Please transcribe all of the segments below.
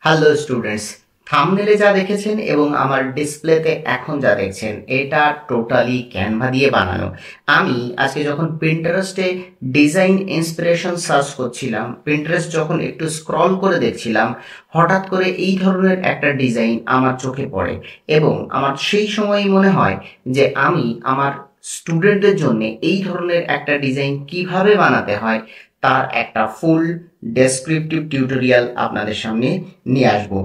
Hello students, থাম্বনেলে যা দেখেছেন এবং আমার ডিসপ্লেতে এখন যা দেখছেন এটা টোটালি ক্যানভা দিয়ে বানানো। আমি আজকে যখন পিন্টারেস্টে ডিজাইন ইন্সপিরেশন সার্চ করছিলাম, পিন্টারেস্ট যখন একটু স্ক্রল করে দেখছিলাম, হঠাৎ করে এই ধরনের একটা ডিজাইন আমার চোখে পড়ে এবং আমার সেই সময়ই মনে হয় যে আমি আমার স্টুডেন্টদের জন্য এই ধরনের একটা ডিজাইন কিভাবে বানাতে হয় তার একটা ফুল ডেসক্রিপটিভ টিউটোরিয়াল আপনাদের সামনে নিয়ে আসবো।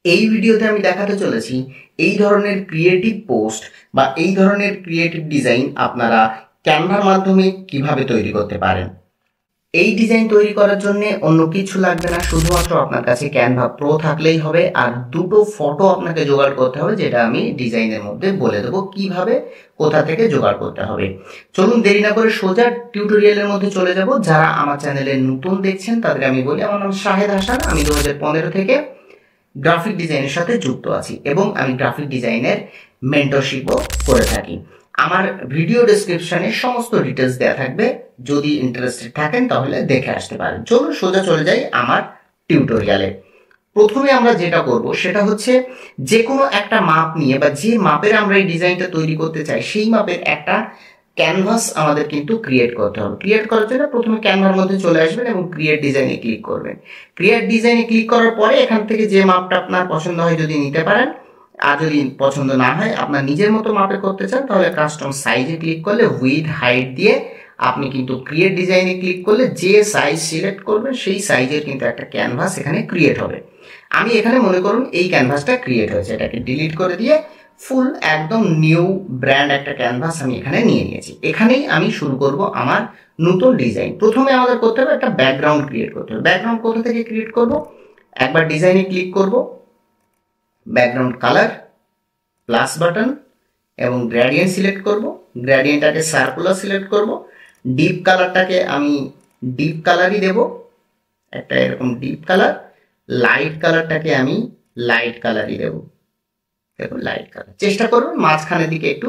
এই ভিডিওতে আমি দেখাতে চলেছি এই ধরনের ক্রিয়েটিভ পোস্ট বা এই ধরনের ক্রিয়েটিভ ডিজাইন আপনারা ক্যানভার মাধ্যমে কিভাবে তৈরি করতে পারেন। এই ডিজাইন তৈরি করার জন্য অন্য কিছু লাগবে না, শুধুমাত্র আপনার কাছে ক্যানভা প্রো থাকলেই হবে আর দুটো ফটো আপনাকে জোগাড় করতে হবে, যেটা আমি ডিজাইনের মধ্যে বলে দেবো কিভাবে কোথা থেকে জোগাড় করতে হবে। চলুন দেরি না করে সোজা টিউটোরিয়ালের মধ্যে চলে যাব। যারা আমার চ্যানেলে নতুন দেখছেন তাদের আমি বলি, আমার নাম শাহেদ হাসান, আমি 2015 থেকে গ্রাফিক ডিজাইনের সাথে যুক্ত আছি এবং আমি গ্রাফিক ডিজাইনের মেন্টরশিপও করে থাকি। আমার ভিডিও ডেসক্রিপশনে সমস্ত ডিটেলস দেওয়া থাকবে, যদি ইন্টারেস্টেড থাকেন তাহলে দেখে আসতে পারেন। চলুন সোজা চলে যাই আমার টিউটোরিয়ালে। প্রথমে আমরা যেটা করব সেটা হচ্ছে যে কোনো একটা মাপ নিয়ে বা যে মাপের আমরা এই ডিজাইনটা তৈরি করতে চাই সেই মাপের একটা ক্যানভাস আমাদের কিন্তু ক্রিয়েট করতে হবে। ক্রিয়েট করার জন্য প্রথমে ক্যানভার মধ্যে চলে আসবেন এবং ক্রিয়েট ডিজাইনে ক্লিক করবেন। ক্রিয়েট ডিজাইনে ক্লিক করার পরে এখান থেকে যে মাপটা আপনার পছন্দ হয় যদি নিতে পারেন, আর যদি পছন্দ না হয় আপনার নিজের মতো মাপে করতে চান তাহলে কাস্টম সাইজে ক্লিক করলে উইথ হাইট দিয়ে আপনি কিন্তু ক্রিয়েট ডিজাইনে ক্লিক করলে যে সাইজ সিলেক্ট করবেন সেই সাইজের কিন্তু একটা ক্যানভাস এখানে ক্রিয়েট হবে। আমি এখানে মনে করুন এই ক্যানভাসটা ক্রিয়েট হয়েছে, এটাকে ডিলিট করে দিয়ে ফুল একদম নিউ ব্র্যান্ড একটা ক্যানভাস আমি এখানে নিয়ে নিয়েছি। এখানেই আমি শুরু করব আমার নতুন ডিজাইন। প্রথমে আমাদের করতে হবে একটা ব্যাকগ্রাউন্ড ক্রিয়েট করতে হবে। ব্যাকগ্রাউন্ড কোথা থেকে ক্রিয়েট করব? একবার ডিজাইনে ক্লিক করব, ব্যাকগ্রাউন্ড কালার প্লাস বাটন এবং গ্রেডিয়েন্ট সিলেক্ট করব। গ্রেডিয়েন্টটাকে সার্কুলার সিলেক্ট করব। ডিপ কালারটাকে আমি ডিপ কালারই দেব, একটা এরকম ডিপ কালার। লাইট কালারটাকে আমি লাইট কালারই দেব, দেখুন লাইট কালার। চেষ্টা করবেন মাঝখানের দিকে একটু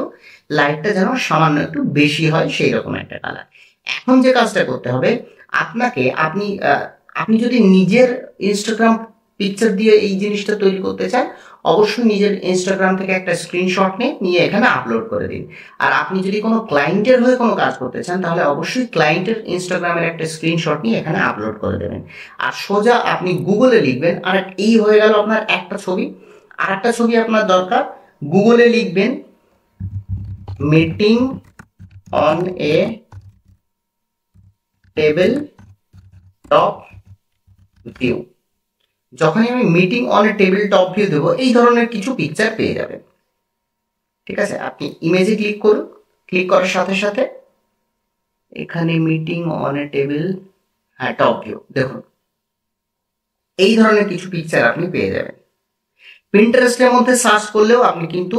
লাইটটা যেন সামান্য একটু বেশি হয় সেই রকম একটা কালার। এখন যে কাজটা করতে হবে আপনাকে, আপনি যদি নিজের ইনস্টাগ্রাম পিকচার দিয়ে এই জিনিসটা তৈরি করতে চান অবশ্যই নিজের ইনস্টাগ্রাম থেকে একটা স্ক্রিনশট নিয়ে এখানে আপলোড করে দিন। আর আপনি যদি কোনো ক্লায়েন্টের হয়ে কোনো কাজ করতে চান তাহলে অবশ্যই ক্লায়েন্টের ইনস্টাগ্রামের একটা স্ক্রিনশট নিয়ে এখানে আপলোড করে দেবেন। আর সোজা আপনি গুগলে লিখবেন, আর এই হয়ে গেল আপনার একটা ছবি। আর একটা ছবি আপনার দরকার, গুগলে লিখবেন meeting on a table top view. যখনই আমি meeting on a table top view দেবো এই ধরনের কিছু পিকচার পেয়ে যাবেন। ঠিক আছে, আপনি ইমেজে ক্লিক করুন। ক্লিক করার সাথে সাথে এখানে মিটিং অন এ টেবিল, হ্যাঁ টপ ভিউ, দেখুন এই ধরনের কিছু পিকচার আপনি পেয়ে যাবেন। পিন্টারেস্টের মধ্যে সার্চ করলেও আপনি কিন্তু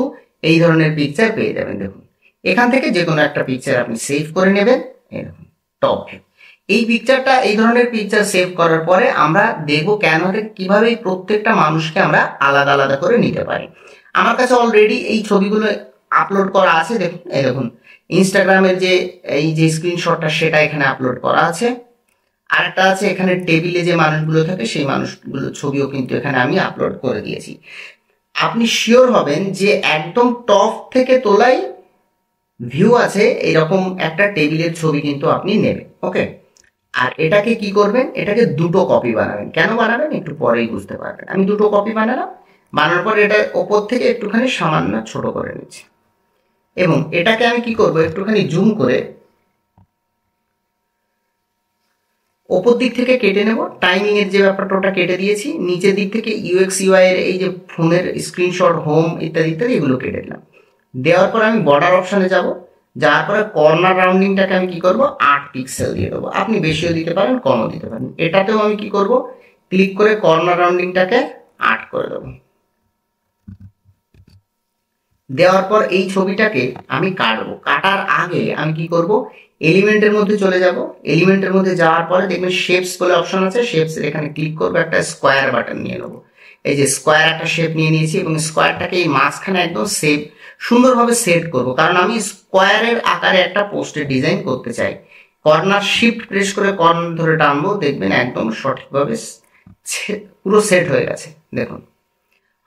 এই ধরনের পিকচার পেয়ে যাবেন। দেখুন এখান থেকে যে কোনো একটা পিকচার আপনি সেভ করে নেবেন, এরকম টপ ভিউ। এই পিকচারটা, এই ধরনের পিকচার সেভ করার পরে আমরা দেখবো ক্যানভাতে কিভাবে প্রত্যেকটা মানুষকে আমরা আলাদা আলাদা করে নিতে পারি। আমার কাছে অলরেডি এই ছবিগুলো আপলোড করা আছে। দেখুন এই দেখুন ইনস্টাগ্রামের যে এই যে স্ক্রিনশটটা সেটা এখানে আপলোড করা আছে। আরেকটা আছে এখানে টেবিলে যে মানুষগুলো থাকে সেই মানুষগুলোর ছবিও কিন্তু এখানে আমি আপলোড করে দিয়েছি। আপনি শিওর হবেন যে একদম টপ থেকে তোলাই ভিউ আছে এরকম একটা টেবিলের ছবি কিন্তু আপনি নেবেন। ওকে, আর এটাকে কি করবেন, এটাকে দুটো কপি বানাবেন। কেন বানাবেন একটু পরেই বুঝতে পারবেন। আমি দুটো কপি বানালাম, বানানোর পর এটা ওপর থেকে একটুখানি সামান্য ছোট করে নিচ্ছি এবং এটাকে আমি কি করব একটুখানি জুম করে ওপর দিক থেকে কেটে নেব। টাইমিং এর যে ব্যাপারটা ওটা কেটে দিয়েছি। নিচের দিক থেকে ইউএক্স ইউআই এর এই যে ফোনের স্ক্রিনশট, হোম ইত্যাদি ইত্যাদি এগুলো কেটে দিলাম। দেওয়ার পর আমি বর্ডার অপশনে যাব। যাওয়ার পরে কর্নার রাউন্ডিংটাকে আমি কি করব 8 পিক্সেল দিয়ে দেবো। আপনি বেশিও দিতে পারেন কমও দিতে পারেন। এটাতেও আমি কি করব ক্লিক করে কর্নার রাউন্ডিংটাকে 8 করে দেবো। দেওয়ার পর এই ছবিটাকে আমি কাটবো। কাটার আগে আমি কি করব এলিমেন্টের মধ্যে চলে যাব। এলিমেন্টের মধ্যে যাওয়ার পরে দেখবেন শেপস বলে অপশন আছে, শেপস এখানে ক্লিক করবো, একটা স্কোয়ার বাটন নিয়ে নেবো। এই যে স্কোয়ার একটা শেপ নিয়ে নিয়েছি এবং স্কোয়ারটাকে এই মাঝখানে একদম সুন্দরভাবে সেট করব, কারণ আমি স্কোয়ারের আকারে একটা পোস্টের ডিজাইন করতে চাই। কর্নার শিফট প্রেস করে কর্নার ধরে টানবো, দেখবেন একদম সঠিকভাবে পুরো সেট হয়ে গেছে। দেখুন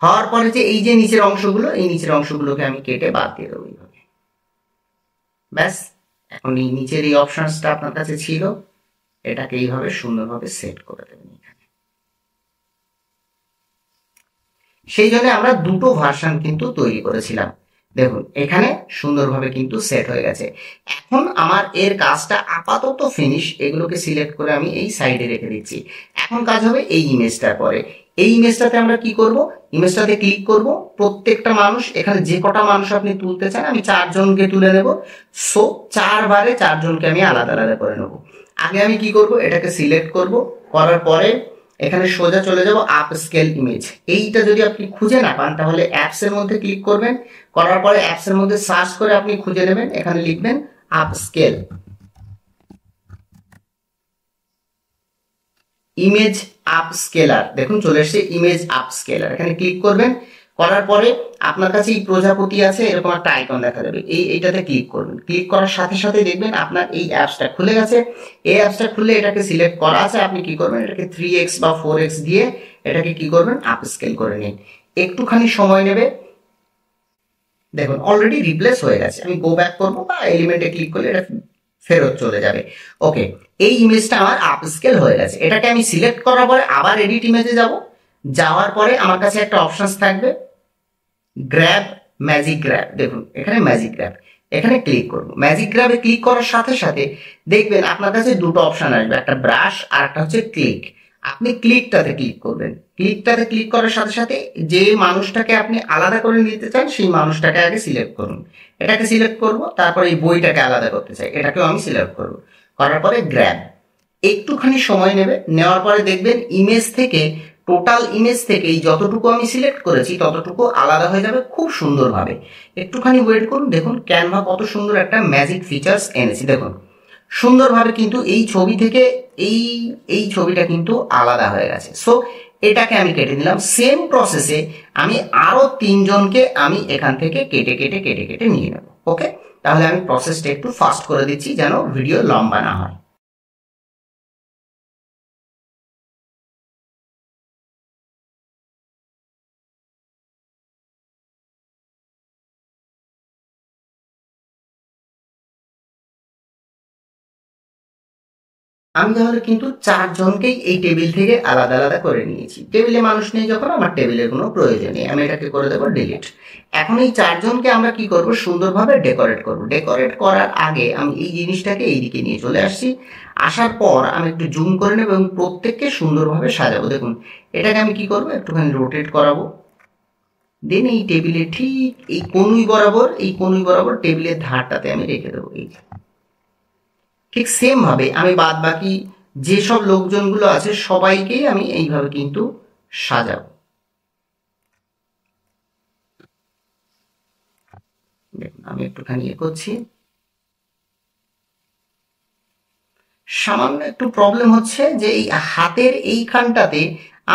হওয়ার পরে যে এই যে নিচের অংশগুলো, এই নিচের অংশগুলোকে আমি কেটে বাদ দিয়ে দেবো এইভাবে। ব্যাস, এখন এই নিচের এই অপশনসটা আপনার কাছে ছিল, এটাকে এইভাবে সুন্দরভাবে সেট করে দেবেন এখানে। সেই জন্য আমরা দুটো ভার্সন কিন্তু তৈরি করেছিলাম। দেখুন এখানে সুন্দরভাবে কিন্তু সেট হয়ে গেছে। এখন আমার এর কাজটা আপাতত ফিনিশ, এগুলোকে সিলেক্ট করে আমি এই সাইডে রেখে দিচ্ছি। এখন কাজ হবে এই ইমেজটার পরে। এই ইমেজটাতে আমরা কি করব, ইমেজটাতে ক্লিক করব, প্রত্যেকটা মানুষ, এখানে যে কটা মানুষ আপনি তুলতে চান আমি 4 জনকে তুলে নেব। সো 4 বারে 4 জনকে আমি আলাদা আলাদা করে নেব। আগে আমি কি করব, এটাকে সিলেক্ট করব, করার পরে এখানে সোজা চলে যাব আপ স্কেল ইমেজ। এইটা যদি আপনি খুঁজে না পান তাহলে অ্যাপস এর মধ্যে ক্লিক করবেন, করার পরে অ্যাপস এর মধ্যে সার্চ করে আপনি খুঁজে নেবেন, এখানে লিখবেন up scale image up scalar. দেখুন চলে এসেছে ইমেজ আপ স্কেলার, এখানে ক্লিক করবেন, করার পরে আপনার কাছে এই প্রজাপতি আছে, এরকম একটা আইকন দেখা যাবে, এইটাতে ক্লিক করবেন। ক্লিক করার সাথে সাথে দেখবেন আপনার এই অ্যাপসটা খুলে গেছে। এই অ্যাপসটা খুললে এটাকে সিলেক্ট করা আছে, আপনি কি করবেন, এটাকে 3x বা 4x দিয়ে এটাকে কি করবেন, আপ স্কেল করে নিন। একটুখানি সময় নেবে। দেখুন অলরেডি রিপ্লেস হয়ে গেছে। আমি গো ব্যাক করবো বা এলিমেন্টে ক্লিক করলে এটা ফেরত চলে যাবে। ওকে, এই ইমেজটা আমার আপ স্কেল হয়ে গেছে। এটাকে আমি সিলেক্ট করার পরে আবার এডিট ইমেজে যাব, যাওয়ার পরে আমার কাছে একটা অপশনস থাকবে গ্র্যাব, ম্যাজিক গ্র্যাব। দেখুন এখানে ম্যাজিক গ্র্যাব, এখানে ক্লিক করব। ম্যাজিক গ্র্যাবে ক্লিক করার সাথে সাথে দেখবেন আপনার কাছে দুটো অপশন আসবে, একটা ব্রাশ আর একটা হচ্ছে ক্লিক। আপনি ক্লিকটাতে ক্লিক করবেন। ক্লিকটাতে ক্লিক করার সাথে সাথে যে মানুষটাকে আপনি আলাদা করে নিতে চান সেই মানুষটাকে আগে সিলেক্ট করুন। এটাকে সিলেক্ট করব, তারপর এই বইটাকে আলাদা করতে চাই, এটাকেও আমি সিলেক্ট করব। করার পরে গ্র্যাব, একটুখানি সময় নেবে। নেওয়ার পরে দেখবেন ইমেজ থেকে, টোটাল ইমেজ থেকে এই যতটুকু আমি সিলেক্ট করেছি ততটুকু আলাদা হয়ে যাবে খুব সুন্দরভাবে। একটুখানি ওয়েট করুন। দেখুন ক্যানভা কত সুন্দর একটা ম্যাজিক ফিচার্স এনেছি। দেখুন সুন্দরভাবে কিন্তু এই ছবি থেকে এই ছবিটা কিন্তু আলাদা হয়ে গেছে। সো এটাকে আমি কেটে নিলাম। সেম প্রসেসে আমি আরো 3 জনকে আমি এখান থেকে কেটে কেটে কেটে কেটে নিয়ে নেব। ওকে, তাহলে আমি প্রসেসটা একটু ফাস্ট করে দিচ্ছি যেন ভিডিও লম্বা না হয়। আমি তাহলে কিন্তু 4 জনকেই এই টেবিল থেকে আলাদা আলাদা করে নিয়েছি। টেবিলে মানুষ নেই যখন আমার টেবিলের কোনো প্রয়োজন নেই, আমি এটাকে করে দেবো ডিলিট। এখন এই 4 জনকে আমরা কি করব, সুন্দরভাবে ডেকোরেট করব। ডেকোরেট করার আগে আমি এই জিনিসটাকে এইদিকে নিয়ে চলে আসছি। আসার পর আমি একটু জুম করে নেব এবং প্রত্যেককে সুন্দরভাবে সাজাবো। দেখুন এটাকে আমি কি করব, একটুখানি রোটেট করাবো। দেন এই টেবিলে ঠিক এই কনুই বরাবর টেবিলের ধারটাতে আমি রেখে দেবো। এই ঠিক সেম ভাবে আমি বাদ বাকি যেসব লোকজনগুলো আছে সবাইকেই আমি এইভাবে কিন্তু সাজাবো। দেখুন আমি একটুখানি করছি, সামান্য একটু প্রবলেম হচ্ছে যে এই হাতের এইখানটাতে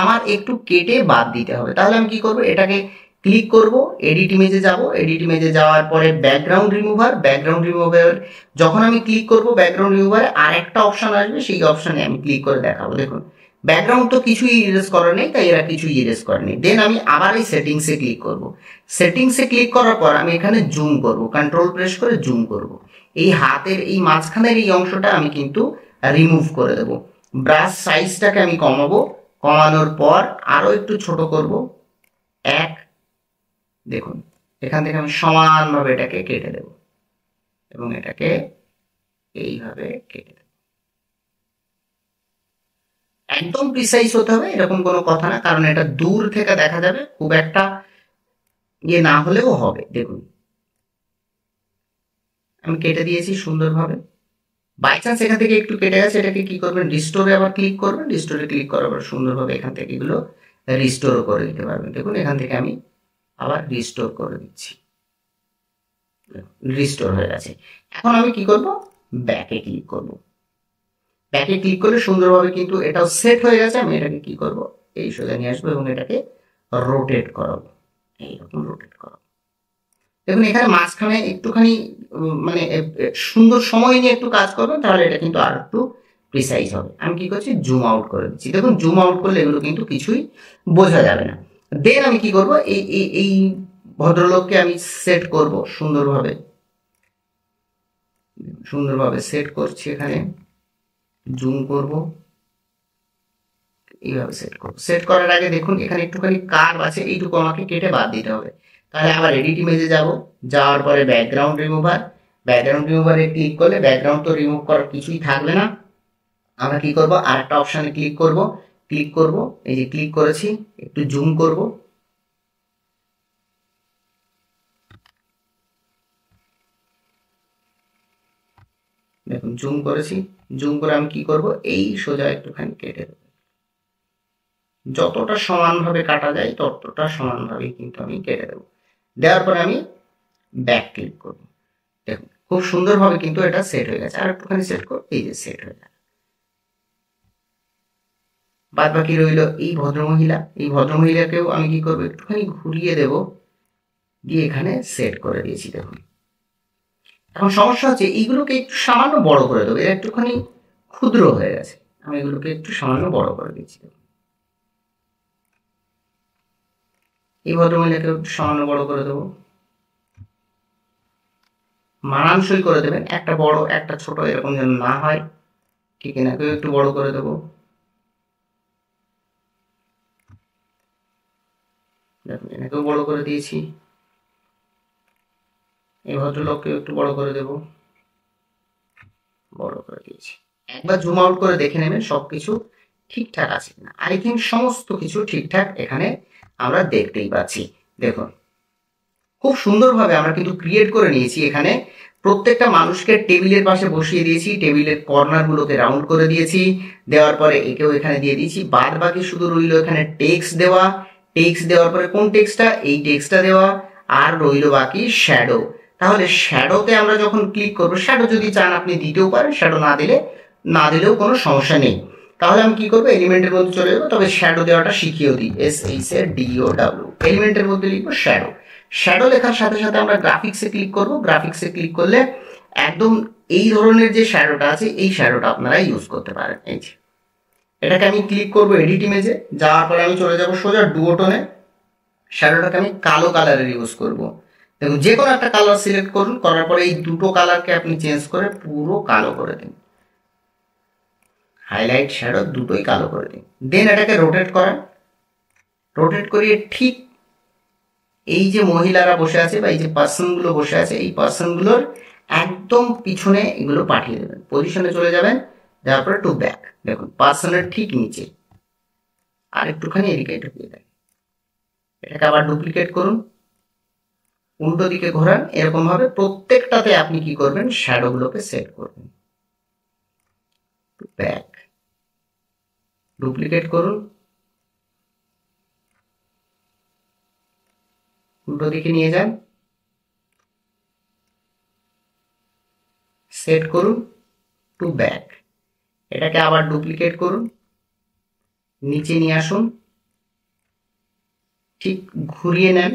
আমার একটু কেটে বাদ দিতে হবে। তাহলে আমি কি করব, এটাকে ক্লিক করব, এডিট ইমেজে যাব, এডিট ইমেজে যাওয়ার পরে ব্যাকগ্রাউন্ড রিমুভার যখন আমি ক্লিক করব ব্যাকগ্রাউন্ড রিমুভারে আর একটা অপশন আসবে, সেই অপশনে আমি ক্লিক করে দেখাবো। দেখুন ব্যাকগ্রাউন্ড তো কিছুই ইরেজ করা নেই, তাই এরা কিছুই ইরেজ করেনি। দেন আমি আবার এই সেটিংসে ক্লিক করব। সেটিংসে ক্লিক করার পর আমি এখানে জুম করব, কন্ট্রোল প্রেস করে জুম করব। এই হাতের এই মাঝখানের এই অংশটা আমি কিন্তু রিমুভ করে দেব। ব্রাশ সাইজটাকে আমি কমাবো, কমানোর পর আরো একটু ছোট করব 1। দেখুন এখান থেকে আমি সমানভাবে এটাকে কেটে দেব এবং এটাকে এইভাবে কেটে দেব। একদম প্রিসাইজ হতে হবে এরকম কোনো কথা না, কারণ এটা দূর থেকে দেখা যাবে, খুব একটা ইয়ে না হলেও হবে। দেখুন আমি কেটে দিয়েছি সুন্দরভাবে। বাই চান্স এখান থেকে একটু কেটে গেছে, এটাকে কি করবেন, রিস্টোরে আবার ক্লিক করবেন। রিস্টোরে ক্লিক করার পর সুন্দরভাবে এখান থেকে এগুলো রিস্টোর করে দিতে পারবেন। দেখুন এখান থেকে আমি আবার রিস্টোর করে দিচ্ছি, রিস্টোর হয়ে গেছে। এখন আমি কি করব, ব্যাকে ক্লিক করব। ব্যাকে ক্লিক করলে সুন্দরভাবে কিন্তু এটাও সেট হয়ে গেছে। আমি এটাকে কি করব, এই সোজা নিয়ে আসবো এবং এটাকে রোটেট করাবো, এইরকম রোটেট করাবো। দেখুন এখানে মাঝখানে একটুখানি মানে সুন্দর সময় নিয়ে একটু কাজ করবেন, তাহলে এটা কিন্তু আর একটু প্রিসাইজ হবে। আমি কি করছি, জুম আউট করে দিচ্ছি। দেখুন জুম আউট করলে এগুলো কিন্তু কিছুই বোঝা যাবে না। দেন আমি কি করব, এই ভদ্রলোককে আমি সেট করব সুন্দরভাবে, সেট করছি। এখানে জুম করব, এইভাবে সেট করব। সেট করার আগে দেখুন এখানে একটুখানি কার্ভ আছে, এইটুকু আমাকে কেটে বাদ দিতে হবে। তাহলে আবার এডিট ইমেজে যাব, যাওয়ার পরে ব্যাকগ্রাউন্ড রিমুভারে ক্লিক করলে ব্যাকগ্রাউন্ড তো রিমুভ করার কিছুই থাকবে না। আমরা কি করব, আরেকটা অপশানে ক্লিক করব, এই যে ক্লিক করেছি, একটু জুম করব। দেখুন জুম করেছি, জুম করে আমি কি করব, এই সোজা একটুখানি কেটে দেব। যতটা সমানভাবে কাটা যায় ততটা সমানভাবে কিন্তু আমি কেটে দেব। দেওয়ার পরে আমি ব্যাক ক্লিক করব। দেখুন খুব সুন্দরভাবে কিন্তু এটা সেট হয়ে গেছে। আর একটুখানি সেট করব, এই যে সেট হয়ে গেল। বাদ বাকি রইল এই ভদ্রমহিলাকেও আমি কি করব, একটুখানি ঘুরিয়ে দেব, দিয়ে এখানে সেট করে দিয়েছি। দেখুন এখন সমস্যা হচ্ছে এইগুলোকে একটু সামান্য বড় করে দেবো, এরা একটুখানি ক্ষুদ্র হয়ে গেছে। আমি এগুলোকে একটু সামান্য বড় করে দিচ্ছি। এই ভদ্রমহিলাকে একটু সামান্য বড় করে দেবো, মানানসই করে দেবেন, একটা বড় একটা ছোট এরকম যেন না হয়, ঠিক এনাকেও একটু বড় করে দেবো। দেখুন এনাকেও বড় করে দিয়েছি। এই ভদ্রলোককেও একটু বড় করে দেব, বড় করে দিয়েছি। একবার জুম আউট করে দেখে নেবেন সবকিছু ঠিকঠাক আছে কিনা। আই থিঙ্ক সমস্ত কিছু ঠিকঠাক এখানে আমরা দেখতেই পাচ্ছি। দেখুন খুব সুন্দরভাবে আমরা কিন্তু ক্রিয়েট করে নিয়েছি। এখানে প্রত্যেকটা মানুষকে টেবিলের পাশে বসিয়ে দিয়েছি, টেবিলের কর্নারগুলোকে রাউন্ড করে দিয়েছি, দেওয়ার পরে একেও এখানে দিয়ে দিয়েছি। বাদ বাকি শুধু রইল এখানে টেক্সট দেওয়া, টেক্সট দেওয়ার পরে কোন টেক্সটটা, এই টেক্সটটা দেওয়া, আর রইল বাকি শ্যাডো। তাহলে শ্যাডোতে আমরা যখন ক্লিক করবো, শ্যাডো যদি চান আপনি দিতেও পারেন, শ্যাডো না দিলেও কোনো সমস্যা নেই। তাহলে আমি কি করবো, এলিমেন্টের মধ্যে চলে যাবো, তবে শ্যাডো দেওয়াটা শিখিয়েও দিই, SHADOW, এলিমেন্টের মধ্যে লিখবো শ্যাডো। শ্যাডো লেখার সাথে সাথে আমরা গ্রাফিক্সে ক্লিক করব। গ্রাফিক্সে ক্লিক করলে একদম এই ধরনের যে শ্যাডোটা আছে, এই শ্যাডোটা আপনারা ইউজ করতে পারেন। এই যে এটাকে আমি ক্লিক করব এডিট ইমেজে, যাওয়ার পরে আমি চলে যাব সোজা ডুওটোনে। শ্যাডোটাকে আমি কালো কালারের ইউজ করব। দেখুন যে কোনো একটা কালার সিলেক্ট করুন, করার পরে এই দুটো কালারকে আপনি চেঞ্জ করে পুরো কালো করে দিন, হাইলাইট শ্যাডো দুটোই কালো করে দিন। দেন এটাকে রোটেট করান, রোটেট করিয়ে ঠিক এই যে মহিলারা বসে আছে বা এই যে পার্সনগুলো বসে আছে, এই পার্সনগুলোর একদম পিছনে এগুলো পাঠিয়ে দেবেন, পজিশনে চলে যাবেন, যাওয়ার পরে টু ব্যাক। দেখুন পার্সনের ঠিক নিচে আর একটুখানি এদিকে ঢুকিয়ে দেন। এটাকে আবার ডুপ্লিকেট করুন, উল্টো দিকে ঘোরান, এরকম ভাবে প্রত্যেকটাতে আপনি কি করবেন, শ্যাডোগুলোকে সেট করবেন। টু ব্যাক, ডুপ্লিকেট করুন, উল্টো দিকে নিয়ে যান, সেট করুন, টু ব্যাক। এটাকে আবার ডুপ্লিকেট করুন, নিচে নিয়ে আসুন, ঠিক ঘুরিয়ে নেন,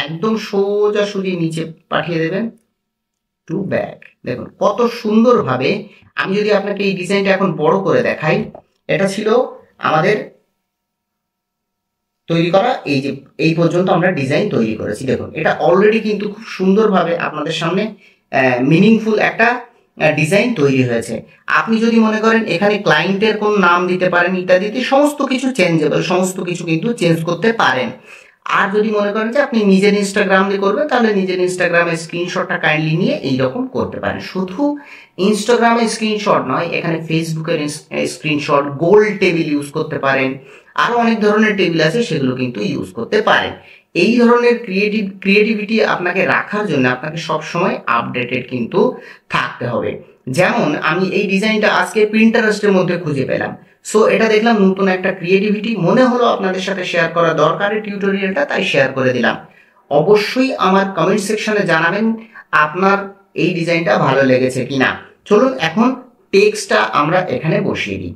একদম সোজাসুজি নিচে পাঠিয়ে দেবেন, টু ব্যাক। দেখুন কত সুন্দরভাবে। আমি যদি আপনাকে এই ডিজাইনটা এখন বড় করে দেখাই, এটা ছিল আমাদের তৈরি করা, এই যে এই পর্যন্ত আমরা ডিজাইন তৈরি করেছি। দেখুন এটা অলরেডি কিন্তু খুব সুন্দরভাবে আপনাদের সামনে মিনিংফুল একটা ডিজাইন তৈরি হয়েছে। আপনি যদি মনে করেন এখানে ক্লায়েন্টের কোন নাম দিতে পারেন ইত্যাদি, সমস্ত কিছু চেঞ্জেবল, সমস্ত কিছু কিন্তু চেঞ্জ করতে পারেন। আর যদি মনে করেন যে আপনি নিজের ইনস্টাগ্রাম দিয়ে করবেন, তাহলে নিজের ইনস্টাগ্রামের স্ক্রিনশটটা কাইন্ডলি নিয়ে এইরকম করতে পারেন। শুধু ইনস্টাগ্রামের স্ক্রিনশট নয়, এখানে ফেসবুকের স্ক্রিনশট, গোল্ড টেবিল ইউজ করতে পারেন, আরো অনেক ধরনের টেবিল আছে, সেগুলো কিন্তু ইউজ করতে পারেন। এই ধরনের ক্রিয়েটিভিটি আপনাকে রাখার জন্য আপনাকে সবসময় আপডেটেড কিন্তু থাকতে হবে। যেমন আমি এই ডিজাইনটা আজকে পিন্টারেস্টের মধ্যে খুঁজে পেলাম, সো এটা দেখলাম নতুন একটা ক্রিয়েটিভিটি, মনে হলো আপনাদের সাথে শেয়ার করা দরকার এই টিউটোরিয়ালটা, তাই শেয়ার করে দিলাম। অবশ্যই আমার কমেন্ট সেকশনে জানাবেন আপনার এই ডিজাইনটা ভালো লেগেছে কিনা। চলুন এখন টেক্সটটা আমরা এখানে বসিয়ে দিই।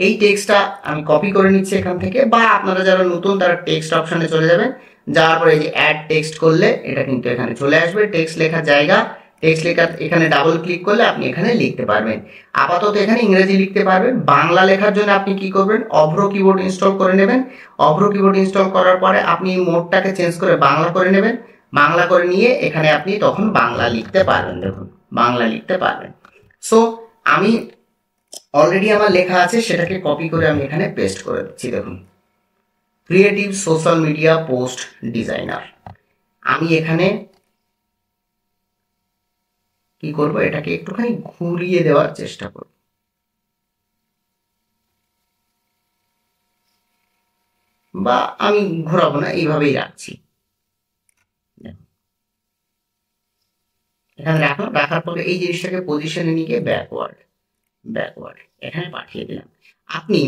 এই টেক্সটটা আমি কপি করে নিচ্ছি এখান থেকে, বা আপনারা যারা নতুন তারা টেক্সট অপশনে চলে যাবেন, যাওয়ার পরে এই যে অ্যাড টেক্সট করলে এটা কিন্তু এখানে চলে আসবে, টেক্সট লেখার জায়গা, টেক্সট লেখা এখানে ডাবল ক্লিক করলে আপনি এখানে লিখতে পারবেন। আপাতত এখানে ইংরেজি লিখতে পারবেন। বাংলা লেখার জন্য আপনি কি করবেন, অভ্র কিবোর্ড ইনস্টল করে নেবেন। অভ্র কিবোর্ড ইনস্টল করার পরে আপনি মোডটাকে চেঞ্জ করে বাংলা করে নেবেন। বাংলা করে নিয়ে এখানে আপনি তখন বাংলা লিখতে পারবেন। দেখুন বাংলা লিখতে পারবেন। সো আমি অলরেডি আমার লেখা আছে, সেটাকে কপি করে আমি এখানে পেস্ট করে দিচ্ছি। দেখুন creative social media post designer. আমি এখানে কি করব, এটাকে একটুখানি ঘুরিয়ে দেওয়ার চেষ্টা করব। বা আমি ঘোরাবো না, এইভাবেই রাখছি। এখানে রাখলাম, রাখার পরে এই জিনিসটাকে পজিশনে নিয়ে গিয়ে ব্যাকওয়ার্ড এখানে পাঠিয়ে দিলাম। আপনি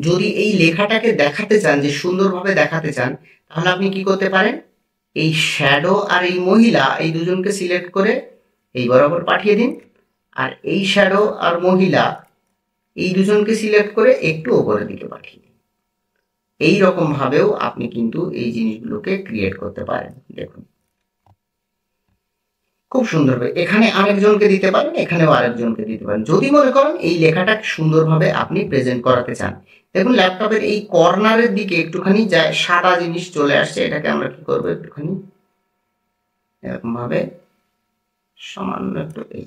যদি এই লেখাটাকে দেখাতে চান, যে সুন্দরভাবে দেখাতে চান, তাহলে আপনি কি করতে পারেন, এই শ্যাডো আর এই মহিলা এই দুজনকে সিলেক্ট করে এই বরাবর পাঠিয়ে দিন। আর এই শ্যাডো আর মহিলা এই দুজনকে সিলেক্ট করে একটু ওপরের দিকে পাঠিয়ে দিন। এই রকম ভাবেও আপনি কিন্তু এই জিনিসগুলোকে ক্রিয়েট করতে পারেন। দেখুন খুব সুন্দর হবে। এখানে আরেকজনকে দিতে পারেন, এখানেও আরেকজনকে দিতে পারেন, যদি মনে করেন এই লেখাটা সুন্দরভাবে আপনি প্রেজেন্ট করাতে চান। দেখুন ল্যাপটপের এই কর্নারের দিকে একটুখানি যায় সাদা জিনিস চলে আসছে, এটাকে আমরা কি করবো, একটুখানি এরকম ভাবে সামান্য একটু এই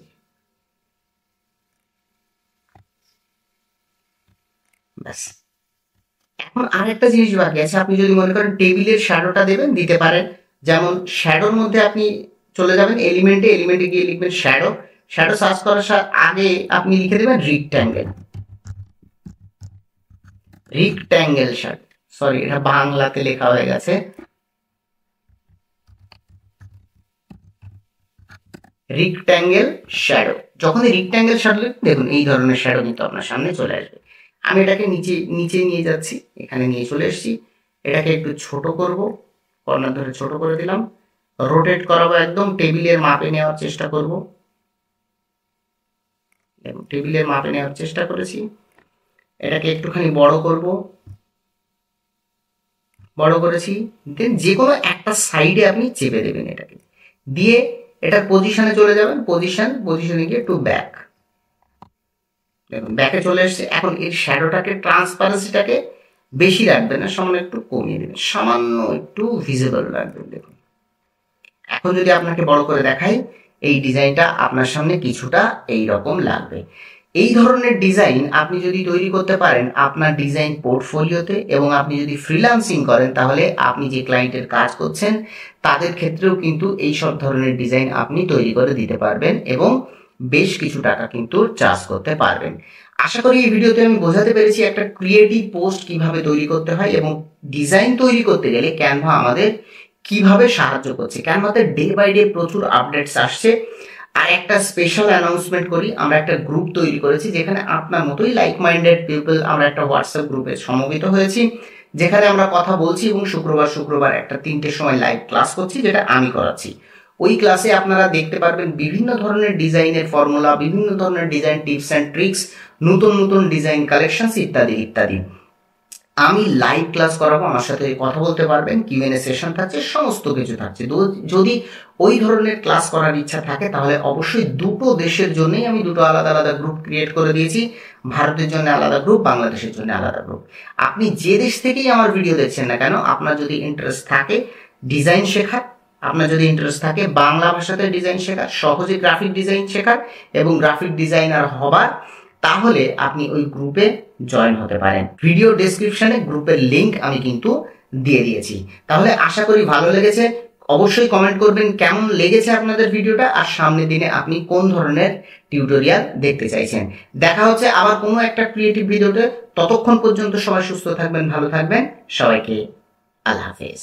ব্যাস। এখন আরেকটা জিনিস বাকি আছে, আপনি যদি মনে করেন টেবিলের শ্যাডোটা দেবেন, দিতে পারেন। যেমন শ্যাডোর মধ্যে আপনি চলে যাবেন এলিমেন্টে গিয়ে লিখবেন শ্যাডো। শ্যাডো সার্চ করার আগে আপনি লিখে দেবেন রিক্ট্যাঙ্গেল শ্যাডো। সরি, এটা বাংলাতে লেখা হয়ে গেছে, রিক্ট্যাঙ্গেল শ্যাডো। যখন রিক্ট্যাঙ্গেল শ্যাডো দেখুন এই ধরনের শ্যাডো কিন্তু আপনার সামনে চলে আসবে। আমি এটাকে নিচে নিয়ে যাচ্ছি, এখানে নিয়ে চলে এসেছি। এটাকে একটু ছোট করব, কর্নার ধরে ছোট করে দিলাম। রোটেট করাবো, একদম টেবিলের মাপে নেওয়ার চেষ্টা করব। টেবিলের মাপে নেওয়ার চেষ্টা করেছি। এটাকে একটুখানি বড় করব, বড় করেছি। দেন যে কোনো একটা সাইডে আপনি চেপে দেবেন, এটাকে দিয়ে এটার পজিশনে চলে যাবেন। পজিশনে গিয়ে একটু ব্যাক, দেখুন ব্যাকে চলে এসছে। এখন এর শ্যাডোটাকে ট্রান্সপারেন্সিটাকে বেশি রাখবেন না, সামান্য একটু কমিয়ে দেবেন, সামান্য একটু ভিজিবল রাখবেন। দেখুন এখন যদি আপনাকে বড় করে দেখাই, এই ডিজাইনটা আপনার সামনে কিছুটা এই রকম লাগবে। এই ধরনের ডিজাইন আপনি যদি তৈরি করতে পারেন আপনার ডিজাইন পোর্টফোলিওতে, এবং আপনি যদি ফ্রিল্যান্সিং করেন, তাহলে আপনি যে ক্লায়েন্টের কাজ করছেন তাদের ক্ষেত্রেও কিন্তু এই সব ধরনের ডিজাইন আপনি তৈরি করে দিতে পারবেন এবং বেশ কিছু টাকা কিন্তু চার্জ করতে পারবেন। আশা করি এই ভিডিওতে আমি বোঝাতে পেরেছি একটা ক্রিয়েটিভ পোস্ট কিভাবে তৈরি করতে হয়, এবং ডিজাইন তৈরি করতে গেলে ক্যানভা আমাদের কিভাবে সাহায্য করছে। ক্যানভাতে ডে বাই ডে প্রচুর আপডেটস আসছে। আর একটা স্পেশাল অ্যানাউন্সমেন্ট করি, আমরা একটা গ্রুপ তৈরি করেছি যেখানে আপনার মতোই লাইক মাইন্ডেড পিপল আমরা একটা হোয়াটসঅ্যাপ গ্রুপে সমবেত হয়েছি, যেখানে আমরা কথা বলছি এবং শুক্রবার একটা 3টের সময় লাইভ ক্লাস করছি, যেটা আমি করাচ্ছি। ওই ক্লাসে আপনারা দেখতে পারবেন বিভিন্ন ধরনের ডিজাইনের ফর্মুলা, বিভিন্ন ধরনের ডিজাইন টিপস অ্যান্ড ট্রিক্স, নতুন ডিজাইন কালেকশনস ইত্যাদি। আমি লাইভ ক্লাস করাবো, আমার সাথে কথা বলতে পারবেন, কিউএনএ সেশন থাকছে, সমস্ত কিছু থাকছে। যদি ওই ধরনের ক্লাস করার ইচ্ছা থাকে তাহলে অবশ্যই দুটো দেশের জন্যই আমি দুটো আলাদা গ্রুপ ক্রিয়েট করে দিয়েছি। ভারতের জন্য আলাদা গ্রুপ, বাংলাদেশের জন্য আলাদা গ্রুপ। আপনি যে দেশ থেকেই আমার ভিডিও দেখছেন না কেন, আপনার যদি ইন্টারেস্ট থাকে ডিজাইন শেখার, আপনার যদি ইন্টারেস্ট থাকে বাংলা ভাষাতে ডিজাইন শেখার, সহজে গ্রাফিক ডিজাইন শেখার এবং গ্রাফিক ডিজাইনার হবার, তাহলে আপনি ওই গ্রুপে জয়েন হতে পারেন। ভিডিও ডেসক্রিপশনে গ্রুপের লিংক আমি কিন্তু দিয়ে দিয়েছি। তাহলে আশা করি ভালো লেগেছে। অবশ্যই কমেন্ট করবেন কেমন লেগেছে আপনাদের ভিডিওটা, আর সামনের দিনে আপনি কোন ধরনের টিউটোরিয়াল দেখতে চাইছেন। দেখা হচ্ছে আবার কোনো একটা ক্রিয়েটিভ ভিডিওতে। ততক্ষণ পর্যন্ত সবাই সুস্থ থাকবেন, ভালো থাকবেন। সবাইকে আল্লাহ হাফেজ।